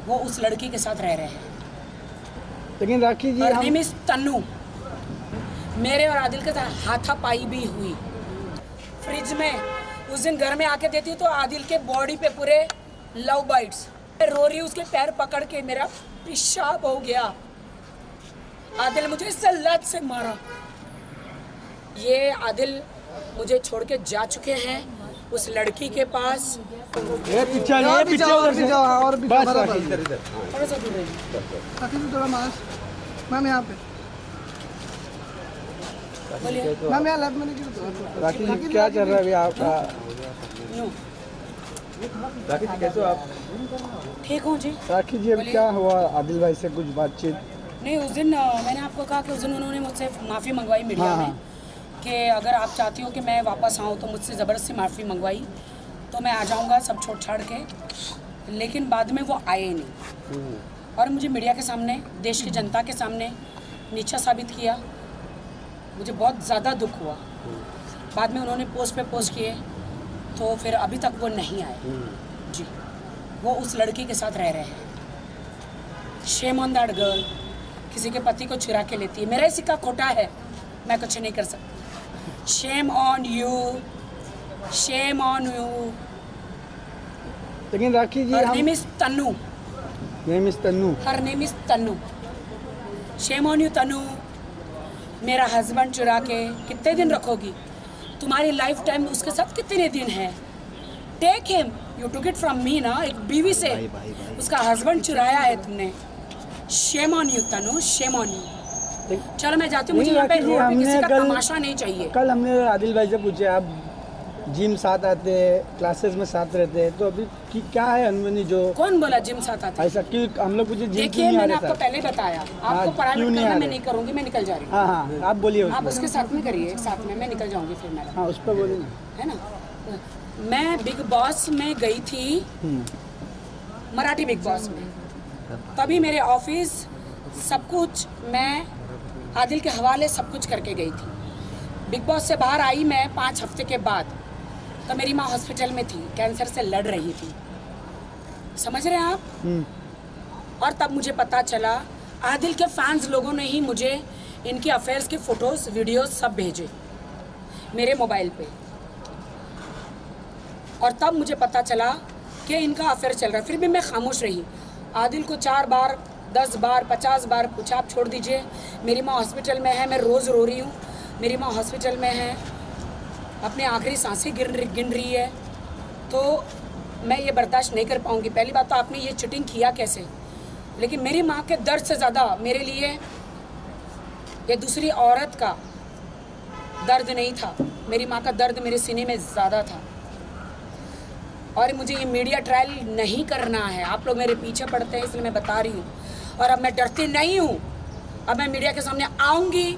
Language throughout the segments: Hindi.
वो उस लड़की के साथ रह रहे हैं। लेकिन राखी जी Her name is तन्नू। मेरे और आदिल के साथ हाथापाई भी हुई। फ्रिज में उस दिन घर में आके देती तो आदिल के बॉडी पे पूरे लव बाइट्स। रो रही उसके पैर पकड़ के मेरा पेशाब हो गया। आदिल मुझे सल्लत से मारा। ये आदिल मुझे छोड़ के जा चुके हैं उस लड़की के पास। पीछे और पीछे थोड़ा सा दूर रहिए। थोड़ा मास मैम यहाँ पे बोलिए। मैम यहाँ लेफ्ट में नहीं राखी जी क्या चल रहा है अभी आपका? नो, राखी जी कैसे हो आप? ठीक हूँ जी। राखी जी अभी क्या हुआ आदिल भाई से कुछ बातचीत? नहीं, उस दिन मैंने आपको कहा कि उस दिन उन्होंने मुझसे माफ़ी मंगवाई मीडिया हाँ, में कि अगर आप चाहती हो कि मैं वापस आऊँ तो मुझसे ज़बरदस्ती माफ़ी मंगवाई तो मैं आ जाऊँगा सब छोड़ छाड़ के। लेकिन बाद में वो आए नहीं और मुझे मीडिया के सामने, देश की जनता के सामने नीचा साबित किया। मुझे बहुत ज़्यादा दुख हुआ। बाद में उन्होंने पोस्ट पे पोस्ट किए तो फिर अभी तक वो नहीं आए जी। वो उस लड़की के साथ रह रहे हैं। Shame on that girl. किसी के पति को चुरा के लेती है। मेरा ही सिक्का खोटा है, मैं कुछ नहीं कर सकती। Shame on you, shame on you. लेकिन राखी जी हर हम name is Tannu. Name is Tannu. Her name is Tannu. Shame on you Tannu. मेरा हस्बैंड चुरा के कितने दिन रखोगी? तुम्हारी लाइफ टाइम उसके साथ कितने दिन है? Take him, you took it from me ना। एक बीवी से उसका हस्बैंड चुराया है तुमने। Shame on you Tannu, shame on you. चलो मैं जाती हूँ, मुझे यहाँ पे रोड पे किसी का तमाशा नहीं चाहिए। कल हमने आदिल भाई से पूछे आप जिम साथ आते हैं, क्लासेस में साथ रहते हैं, तो अभी क्या है अनबनी जो? कौन बोला जिम साथ आते हैं? ऐसा क्यों हम लोग पूछे जिम देखिए, क्यों नहीं आ मैंने रहे आपको सर? पहले बताया आपको क्यों प्राइवेट नहीं आ करना मैं रहे? नहीं करूँगी, मैं निकल जा रही हूँ। हाँ हाँ आप बोलिए आप उस उसके साथ में करिए, एक साथ में मैं निकल जाऊँगी फिर मैडम, हाँ उस पर बोलिए ना। है ना। मैं बिग बॉस में गई थी, मराठी बिग बॉस में, तभी मेरे ऑफिस सब कुछ मैं आदिल के हवाले सब कुछ करके गई थी। बिग बॉस से बाहर आई मैं 5 हफ्ते के बाद, तो मेरी माँ हॉस्पिटल में थी, कैंसर से लड़ रही थी। समझ रहे हैं आप? और तब मुझे पता चला, आदिल के फैंस लोगों ने ही मुझे इनके अफेयर्स की फ़ोटोज़ वीडियोस सब भेजे मेरे मोबाइल पे। और तब मुझे पता चला कि इनका अफेयर चल रहा है। फिर भी मैं खामोश रही। आदिल को 4 बार, 10 बार, 50 बार पूछा, आप छोड़ दीजिए, मेरी माँ हॉस्पिटल में है, मैं रोज़ रो रही हूँ, मेरी माँ हॉस्पिटल में है, अपने आखिरी सांसें गिन रही है, तो मैं ये बर्दाश्त नहीं कर पाऊँगी। पहली बात तो आपने ये चीटिंग किया कैसे? लेकिन मेरी माँ के दर्द से ज़्यादा मेरे लिए ये दूसरी औरत का दर्द नहीं था। मेरी माँ का दर्द मेरे सीने में ज़्यादा था। और मुझे ये मीडिया ट्रायल नहीं करना है। आप लोग मेरे पीछे पड़ते हैं इसलिए मैं बता रही हूँ। और अब मैं डरती नहीं हूँ। अब मैं मीडिया के सामने आऊँगी,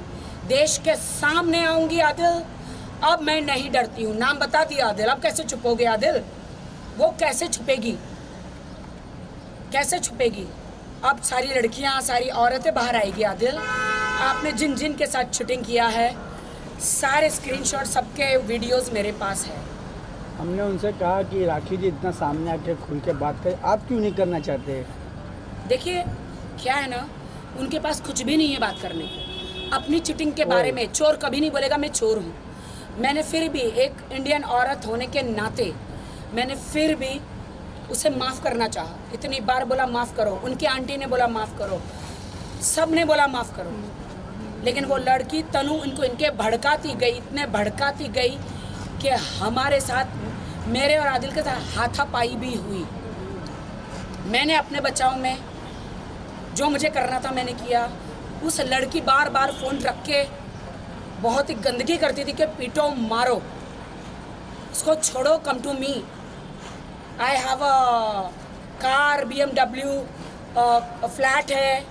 देश के सामने आऊँगी आदिल। अब मैं नहीं डरती हूँ। नाम बता दिया आदिल। अब कैसे छुपोगे आदिल? वो कैसे छुपेगी? कैसे छुपेगी? अब सारी लड़कियाँ, सारी औरतें बाहर आएगी आदिल। आपने जिन जिन के साथ शूटिंग किया है, सारे स्क्रीनशॉट, सबके वीडियोस मेरे पास है। हमने उनसे कहा कि राखी जी इतना सामने आके खुल के बात करें, आप क्यों नहीं करना चाहते? देखिए क्या है ना, उनके पास कुछ भी नहीं है बात करने को अपनी चीटिंग के बारे में। चोर कभी नहीं बोलेगा मैं चोर हूँ। मैंने फिर भी एक इंडियन औरत होने के नाते मैंने फिर भी उसे माफ़ करना चाहा। इतनी बार बोला माफ़ करो, उनकी आंटी ने बोला माफ़ करो, सब ने बोला माफ़ करो, लेकिन वो लड़की तनु इनको इनके भड़काती गई, इतने भड़काती गई कि हमारे साथ, मेरे और आदिल के साथ हाथापाई भी हुई। मैंने अपने बचाव में जो मुझे करना था मैंने किया। उस लड़की बार बार फ़ोन रख के बहुत ही गंदगी करती थी कि पीटो मारो, उसको छोड़ो, come to me, I have a car, BMW, flat है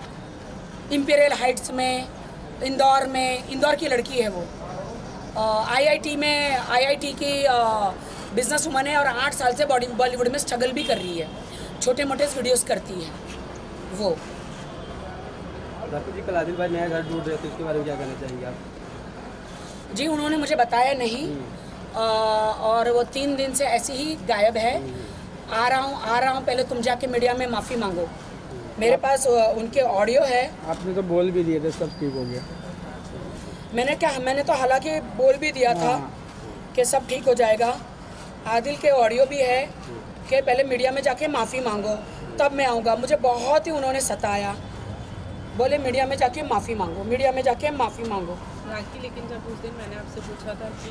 इंपीरियल हाइट्स में, इंदौर में। इंदौर की लड़की है वो। IIT में, IIT की बिजनेस वुमन है और 8 साल से बॉलीवुड में स्ट्रगल भी कर रही है। छोटे मोटे वीडियोस करती है वो। राखी जी, कल आदिल भाई नया घर ढूंढ रहे थे, उसके बारे में क्या कहना चाहेंगे आप? जी, उन्होंने मुझे बताया नहीं। और वो 3 दिन से ऐसे ही गायब है। आ रहा हूँ, पहले तुम जाके मीडिया में माफ़ी मांगो। मेरे पास उनके ऑडियो है। आपने तो बोल भी दिए थे, सब ठीक हो गया। मैंने तो हालांकि बोल भी दिया था कि सब ठीक हो जाएगा। आदिल के ऑडियो भी है कि पहले मीडिया में जाके माफ़ी मांगो तब मैं आऊँगा। मुझे बहुत ही उन्होंने सताया, बोले मीडिया में जाके माफ़ी मांगो, मीडिया में जाके माफ़ी मांगो। राखी, लेकिन जब उस दिन मैंने आपसे पूछा था कि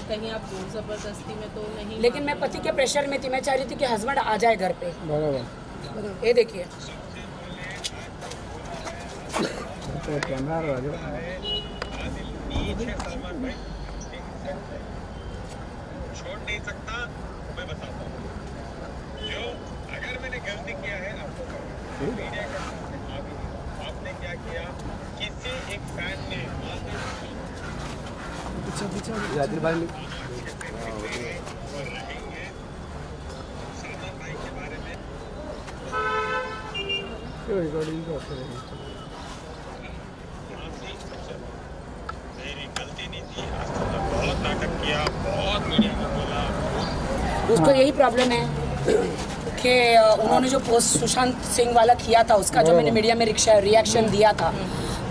कहीं आप जोर ज़बरदस्ती में तो नहीं, लेकिन मैं पति के प्रेशर में थी। मैं चाह रही थी कि हस्बैंड आ जाए घर पे। बराबर। ये देखिए, तो कैमरा राजा छोड़ नहीं सकता। मैं बताता हूँ, जो अगर मैंने गलती किया है आपको कहूँ, मीडिया का आपने क्या किया, किसी एक फैन ने आदिल भाई रिकॉर्डिंग तो होते रहेगी। मेरी गलती नहीं थी, आज तक मैं बहुत नाटक किया, बहुत मीडिया में बोला। उसको यही प्रॉब्लम है कि उन्होंने जो पोस्ट सुशांत सिंह वाला किया था, उसका जो मैंने मीडिया में रिएक्शन दिया था,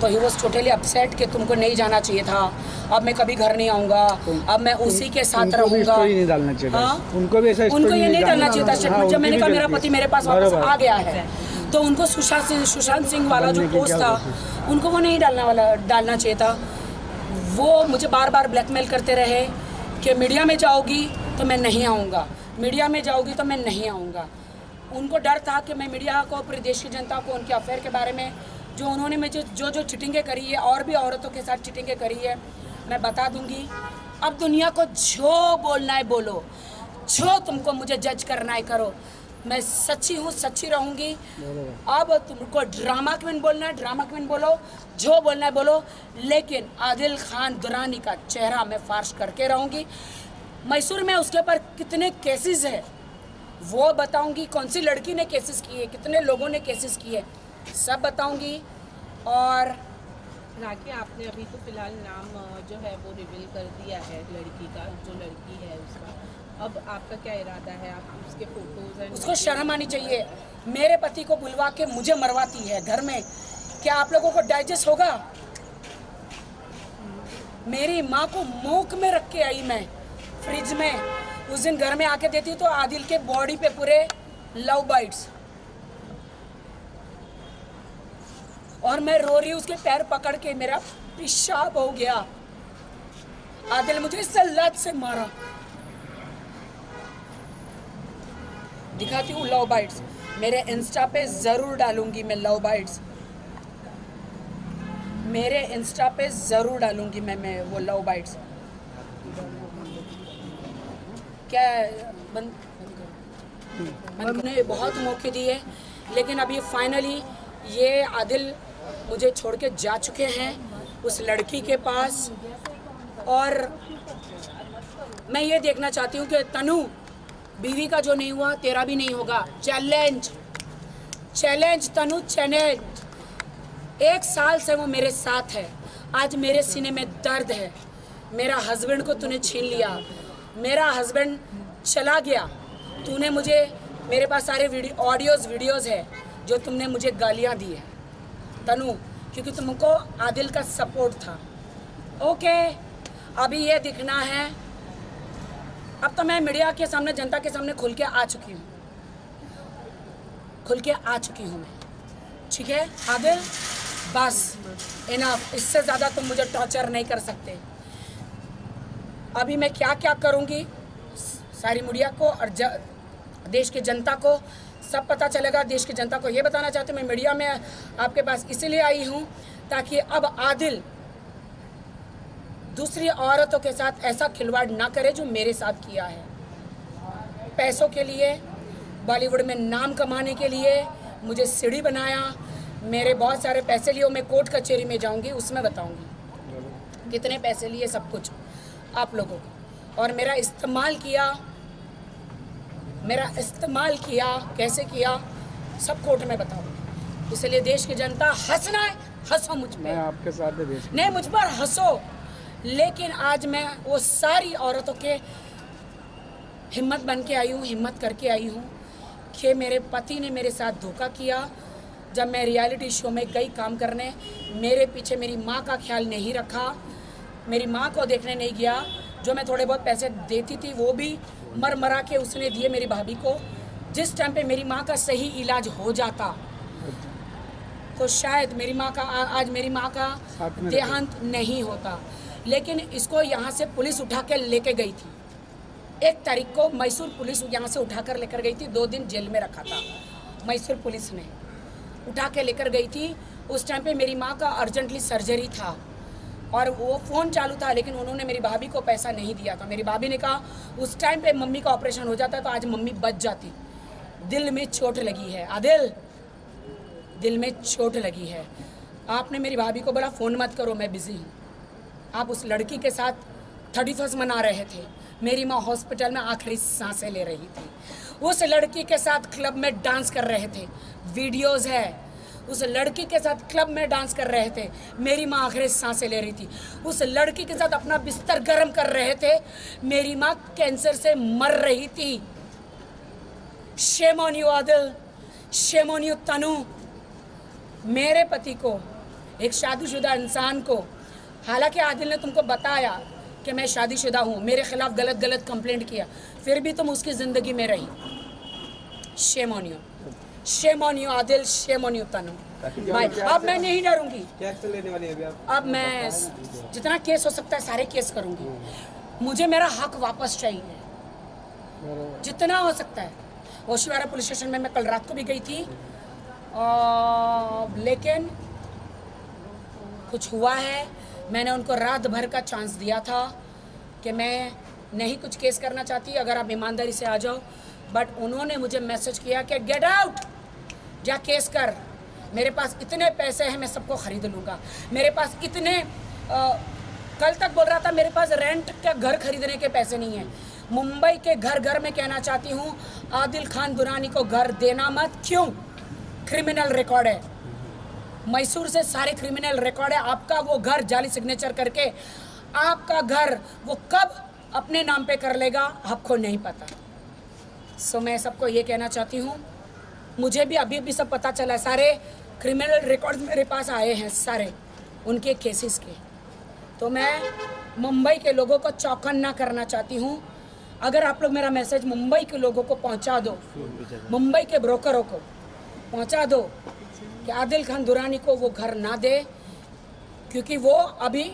तो ही वॉज टोटली अपसेट कि तुमको नहीं जाना चाहिए था, अब मैं कभी घर नहीं आऊँगा, अब मैं उसी के साथ रहूँगा। नहीं डालना चाहिए था। हाँ? उनको भी ऐसा उनको ये नहीं डालना चाहिए था। हाँ, जब मैंने उनकी कहा भी मेरा गलती पति है। मेरे पास वापस बराबर। आ गया है, तो उनको सुशांत सिंह वाला जो बनने की पोस्ट क्या था, उनको वो नहीं डालना चाहिए था। वो मुझे बार बार ब्लैकमेल करते रहे कि मीडिया में जाओगी तो मैं नहीं आऊँगा, मीडिया में जाओगी तो मैं नहीं आऊँगा। उनको डर था कि मैं मीडिया को, पूरे देश की जनता को उनके अफेयर के बारे में, जो उन्होंने मुझे जो चीटिंगें करी है और भी औरतों के साथ चीटिंगें करी है, मैं बता दूंगी। अब दुनिया को जो बोलना है बोलो, जो तुमको मुझे जज करना है करो, मैं सच्ची हूँ, सच्ची रहूँगी। अब तुमको ड्रामा क्वीन बोलना है, ड्रामा क्वीन बोलो, जो बोलना है बोलो, लेकिन आदिल खान दुरानी का चेहरा मैं फार्श करके रहूँगी। मैसूर में उसके ऊपर कितने केसेस है वो बताऊँगी, कौन सी लड़की ने केसेस किए, कितने लोगों ने केसेस किए, सब बताऊँगी। और राखी, आपने अभी तो फिलहाल नाम जो है वो रिवील कर दिया है लड़की का, जो लड़की है उसका। अब आपका क्या इरादा है? आप उसके फोटोज एंड उसको शर्म आनी चाहिए। मेरे पति को बुलवा के मुझे मरवाती है घर में। क्या आप लोगों को डाइजेस्ट होगा? मेरी माँ को मूक में रख के आई मैं फ्रिज में, उस दिन घर में आके देती तो आदिल के बॉडी पे पूरे लव बाइट्स, और मैं रो रही हूँ, उसके पैर पकड़ के मेरा पेशाब हो गया। आदिल मुझे सल्लत से मारा। दिखाती हूँ लव बाइट्स, मेरे इंस्टा पे ज़रूर डालूंगी मैं लव बाइट्स, मेरे इंस्टा पे ज़रूर डालूंगी मैं वो लव बाइट्स। क्या बंद ने बहुत मौके दिए, लेकिन अब ये फाइनली ये आदिल मुझे छोड़ के जा चुके हैं उस लड़की के पास। और मैं ये देखना चाहती हूँ कि तनु, बीवी का जो नहीं हुआ तेरा भी नहीं होगा। चैलेंज चैलेंज तनु, चैलेंज। 1 साल से वो मेरे साथ है, आज मेरे सीने में दर्द है। मेरा हस्बैंड को तूने छीन लिया, मेरा हस्बैंड चला गया, तूने मुझे, मेरे पास सारे वीडियोस है जो तुमने मुझे गालियाँ दी है तनु, क्योंकि तुमको आदिल का सपोर्ट था। ओके, अभी ये दिखना है। अब तो मैं मीडिया के सामने, जनता के सामने खुल के आ चुकी हूँ, मैं। ठीक है आदिल, बस इनफ, इससे ज़्यादा तुम मुझे टॉर्चर नहीं कर सकते। अभी मैं क्या क्या करूँगी सारी मीडिया को और देश की जनता को सब पता चलेगा। देश की जनता को ये बताना चाहती हूँ, मैं मीडिया में आपके पास इसलिए आई हूँ ताकि अब आदिल दूसरी औरतों के साथ ऐसा खिलवाड़ ना करे जो मेरे साथ किया है। पैसों के लिए, बॉलीवुड में नाम कमाने के लिए मुझे सीढ़ी बनाया, मेरे बहुत सारे पैसे लिए। मैं कोर्ट कचहरी में जाऊंगी, उसमें बताऊंगी कितने पैसे लिए, सब कुछ आप लोगों को। और मेरा इस्तेमाल किया कैसे किया, सब कोर्ट में बताऊंगी। इसलिए देश की जनता, हंसना है हंसो मुझ मैं पर, आपके साथ है देश। नहीं मुझ पर हंसो, लेकिन आज मैं वो सारी औरतों के हिम्मत बन के आई हूँ, हिम्मत करके आई हूँ कि मेरे पति ने मेरे साथ धोखा किया। जब मैं रियलिटी शो में गई काम करने, मेरे पीछे मेरी माँ का ख्याल नहीं रखा, मेरी माँ को देखने नहीं गया। जो मैं थोड़े बहुत पैसे देती थी वो भी मर मरा के उसने दिए मेरी भाभी को। जिस टाइम पे मेरी माँ का सही इलाज हो जाता तो शायद मेरी माँ का आज मेरी माँ का साथ में देहांत नहीं होता। लेकिन इसको यहाँ से पुलिस उठा के लेके गई थी। 1 तारीख को मैसूर पुलिस यहाँ से उठा कर लेकर गई थी। 2 दिन जेल में रखा था मैसूर पुलिस ने, उठा के लेकर गई थी। उस टाइम पे मेरी माँ का अर्जेंटली सर्जरी था और वो फ़ोन चालू था, लेकिन उन्होंने मेरी भाभी को पैसा नहीं दिया था। मेरी भाभी ने कहा उस टाइम पे मम्मी का ऑपरेशन हो जाता तो आज मम्मी बच जाती। दिल में चोट लगी है आदिल, दिल में चोट लगी है। आपने मेरी भाभी को बोला फ़ोन मत करो, मैं बिज़ी हूँ। आप उस लड़की के साथ 31 मना रहे थे। मेरी माँ हॉस्पिटल में आखिरी सांसें ले रही थी। उस लड़की के साथ क्लब में डांस कर रहे थे, वीडियोस है। उस लड़की के साथ क्लब में डांस कर रहे थे, मेरी माँ आखिरी सांसें ले रही थी। उस लड़की के साथ अपना बिस्तर गर्म कर रहे थे, मेरी माँ कैंसर से मर रही थी। Shame on you Adil, shame on you Tanu. मेरे पति को, एक शादीशुदा इंसान को, हालांकि आदिल ने तुमको बताया कि मैं शादीशुदा हूँ, मेरे खिलाफ गलत कंप्लेंट किया, फिर भी तुम उसकी ज़िंदगी में रही। Shame on you, shame on you Adil, shame on you Tanu. भाई अब मैं नहीं डरूंगी। क्या एक्शन लेने वाली है अभी आप? अब मैं जितना केस हो सकता है सारे केस करूंगी। मुझे मेरा हक वापस चाहिए, जितना हो सकता है। ओशिवारा पुलिस स्टेशन में मैं कल रात को भी गई थी, लेकिन कुछ हुआ है। मैंने उनको रात भर का चांस दिया था कि मैं नहीं कुछ केस करना चाहती, अगर आप ईमानदारी से आ जाओ। बट उन्होंने मुझे मैसेज किया कि गेट आउट, जा केस कर। मेरे पास इतने पैसे हैं, मैं सबको खरीद लूँगा। मेरे पास इतने कल तक बोल रहा था मेरे पास रेंट का घर खरीदने के पैसे नहीं हैं। मुंबई के घर में कहना चाहती हूँ, आदिल खान दुरानी को घर देना मत। क्यों? क्रिमिनल रिकॉर्ड है, मैसूर से सारे क्रिमिनल रिकॉर्ड है। आपका वो घर जाली सिग्नेचर करके आपका घर वो कब अपने नाम पे कर लेगा आपको नहीं पता। सो मैं सबको ये कहना चाहती हूँ, मुझे भी अभी भी सब पता चला है, सारे क्रिमिनल रिकॉर्ड्स मेरे पास आए हैं, सारे उनके केसेस के। तो मैं मुंबई के लोगों को चौकन्ना करना चाहती हूँ। अगर आप लोग मेरा मैसेज मुंबई के लोगों को पहुँचा दो, मुंबई के ब्रोकरों को पहुँचा दो कि आदिल खान दुरानी को वो घर ना दे, क्योंकि वो अभी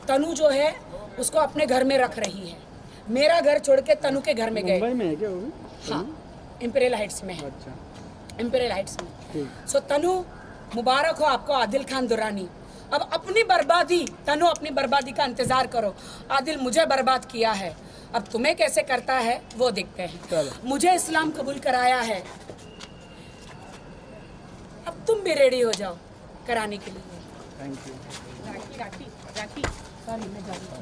तनु जो है उसको अपने घर में रख रही है। मेरा घर छोड़ के तनु के घर में गए। मुंबई में है क्या वो भी? हाँ, इंपीरियल हाइट्स में है, अच्छा, इंपीरियल हाइट्स में। ठीक। सो तनु, मुबारक हो आपको आदिल खान दुरानी। अब अपनी बर्बादी, तनु अपनी बर्बादी का इंतजार करो। आदिल मुझे बर्बाद किया है, अब तुम्हें कैसे करता है वो देखते हैं। चलो। मुझे इस्लाम कबूल कराया है, अब तुम भी रेडी हो जाओ कराने के लिए। Thank you. राखी सॉरी, मैं जा रही हूँ।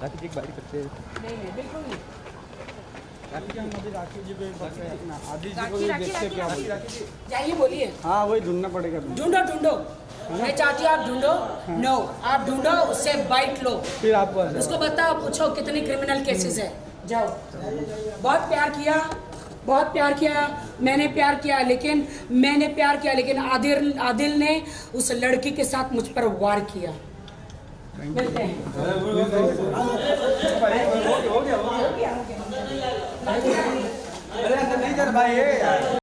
राखी जी एक बारी करते हैं। नहीं, बिल्कुल नहीं। राखी जी को आदिल जी को भी देखते क्या बोलते हैं? जाइए बोलिए। हाँ, वही ढूंढना पड़ेगा। ढूंढो, मैं चाहती हूँ आप ढूंढो। नो, आप ढूंढो, उससे बाइट लो, फिर आपको उसको बताओ, पूछो कितने क्रिमिनल केसेस है। जाओ। बहुत प्यार किया, मैंने प्यार किया, लेकिन आदिल ने उस लड़की के साथ मुझ पर वार किया। मिलते हैं। अरे अंदर नहीं जा रहा भाई ये यार।